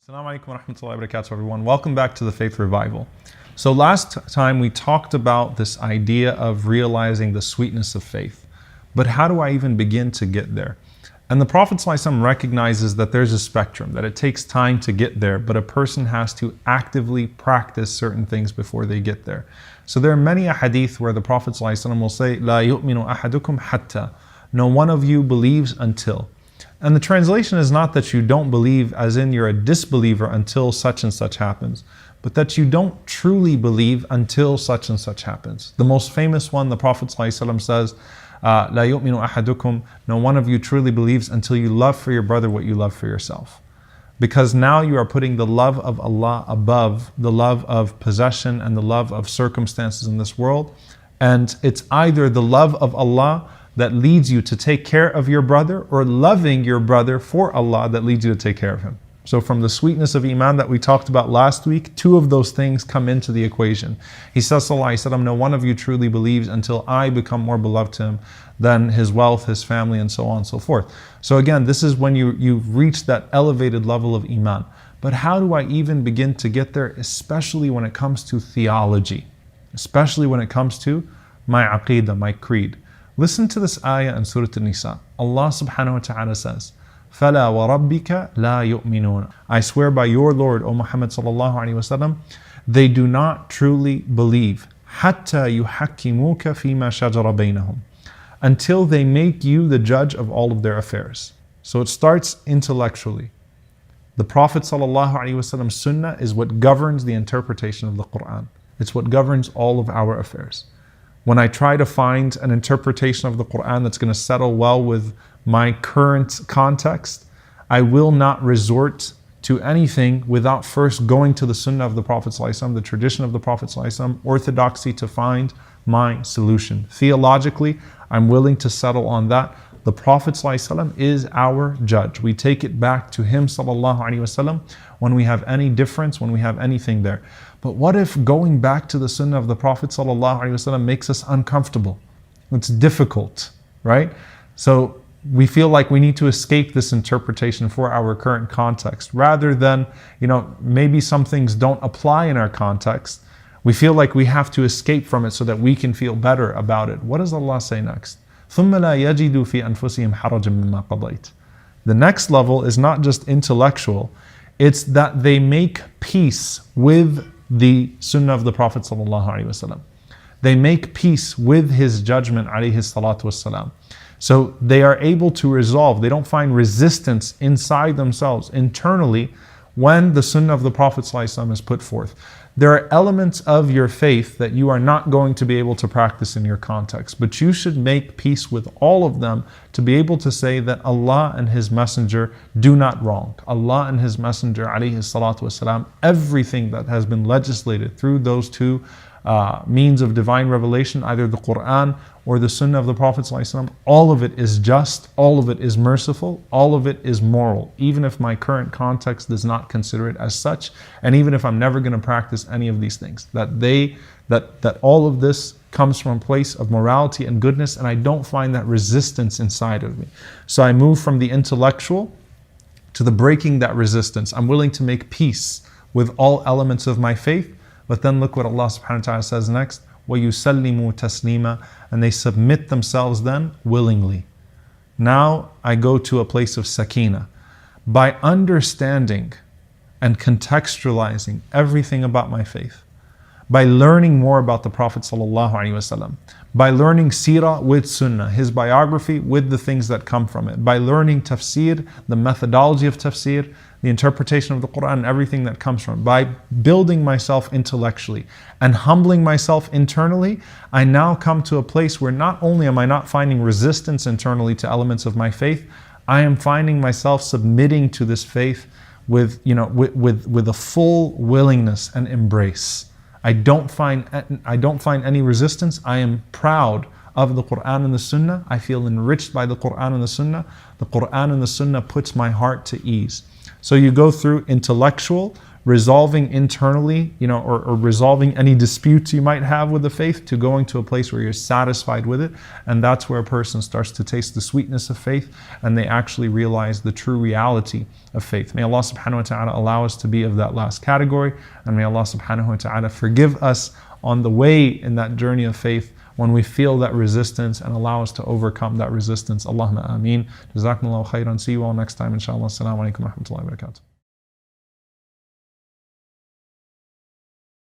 Assalamu alaikum wa rahmatullahi wa barakatuh, everyone. Welcome back to the Faith Revival. So last time we talked about this idea of realizing the sweetness of faith. But how do I even begin to get there? And the Prophet ﷺ recognizes that there's a spectrum, that it takes time to get there, but a person has to actively practice certain things before they get there. So there are many hadith where the Prophet ﷺ will say, "La yu'minu ahadukum hatta." No one of you believes until. And the translation is not that you don't believe as in you're a disbeliever until such and such happens, but that you don't truly believe until such and such happens. The most famous one, the Prophet ﷺ says, "La yu'minu ahadukum." No one of you truly believes until you love for your brother what you love for yourself. Because now you are putting the love of Allah above the love of possession and the love of circumstances in this world. And it's either the love of Allah that leads you to take care of your brother, or loving your brother for Allah that leads you to take care of him. So from the sweetness of Iman that we talked about last week, two of those things come into the equation. He says, sallallahu alaihi wasallam, no one of you truly believes until I become more beloved to him than his wealth, his family, and so on and so forth. So again, this is when you've reached that elevated level of Iman. But how do I even begin to get there, especially when it comes to theology, especially when it comes to my aqidah, my creed? Listen to this ayah in Surah An-Nisa. Allah subhanahu wa ta'ala says, فَلَا وَرَبِّكَ لَا يُؤْمِنُونَ. I swear by your Lord, O Muhammad sallallahu alayhi wa sallam, they do not truly believe. حَتَّى يُحَكِّمُوكَ فِي مَا شَجَرَ بَيْنَهُم. Until they make you the judge of all of their affairs. So it starts intellectually. The Prophet sallallahu alayhi wa sallam's sunnah is what governs the interpretation of the Quran. It's what governs all of our affairs. When I try to find an interpretation of the Quran that's going to settle well with my current context, I will not resort to anything without first going to the Sunnah of the Prophet ﷺ, the tradition of the Prophet ﷺ, orthodoxy, to find my solution. Theologically, I'm willing to settle on that. The Prophet ﷺ is our judge. We take it back to him sallallahu alaihi wasallam when we have any difference, when we have anything there. But what if going back to the Sunnah of the Prophet sallallahu alaihi wasallam makes us uncomfortable? It's difficult, right? So we feel like we need to escape this interpretation for our current context, rather than, maybe some things don't apply in our context. We feel like we have to escape from it so that we can feel better about it. What does Allah say next? ثُمَّ لَا يَجِدُوا فِي أَنفُسِهِمْ حَرَجًا مِّمَّا قَضَيْتَ. The next level is not just intellectual, it's that they make peace with the Sunnah of the Prophet ﷺ. They make peace with his judgment alayhi salatu wassalam. So they are able to resolve, they don't find resistance inside themselves, internally, when the Sunnah of the Prophet ﷺ is put forth. There are elements of your faith that you are not going to be able to practice in your context, but you should make peace with all of them to be able to say that Allah and His Messenger do not wrong. Allah and His Messenger, alayhi salatu wasalam, everything that has been legislated through those two means of divine revelation, either the Quran or the Sunnah of the Prophet ﷺ, all of it is just, all of it is merciful, all of it is moral, even if my current context does not consider it as such, and even if I'm never going to practice any of these things, that all of this comes from a place of morality and goodness, and I don't find that resistance inside of me. So I move from the intellectual to the breaking that resistance. I'm willing to make peace with all elements of my faith. But then look what Allah subhanahu wa ta'ala says next, وَيُسَلِّمُوا تَسْلِيمًا, and they submit themselves then willingly. Now I go to a place of sakina. By understanding and contextualizing everything about my faith, by learning more about the Prophet sallallahu alaihi wasallam, by learning seerah with sunnah, his biography with the things that come from it, by learning tafsir, the methodology of tafsir, the interpretation of the Quran and everything that comes from it, by building myself intellectually and humbling myself internally, I now come to a place where not only am I not finding resistance internally to elements of my faith, I am finding myself submitting to this faith with a full willingness and embrace. I don't find any resistance. I am proud of the Quran and the Sunnah. I feel enriched by the Quran and the Sunnah. The Quran and the Sunnah puts my heart to ease. So you go through intellectual, resolving internally, or resolving any disputes you might have with the faith, to going to a place where you're satisfied with it. And that's where a person starts to taste the sweetness of faith, and they actually realize the true reality of faith. May Allah subhanahu wa ta'ala allow us to be of that last category, and may Allah subhanahu wa ta'ala forgive us on the way in that journey of faith when we feel that resistance, and allow us to overcome that resistance. Allahumma ameen. Jazakumullahu khairan. See you all next time, inshallah. Assalamu alaikum wa rahmatullahi wa barakatuh.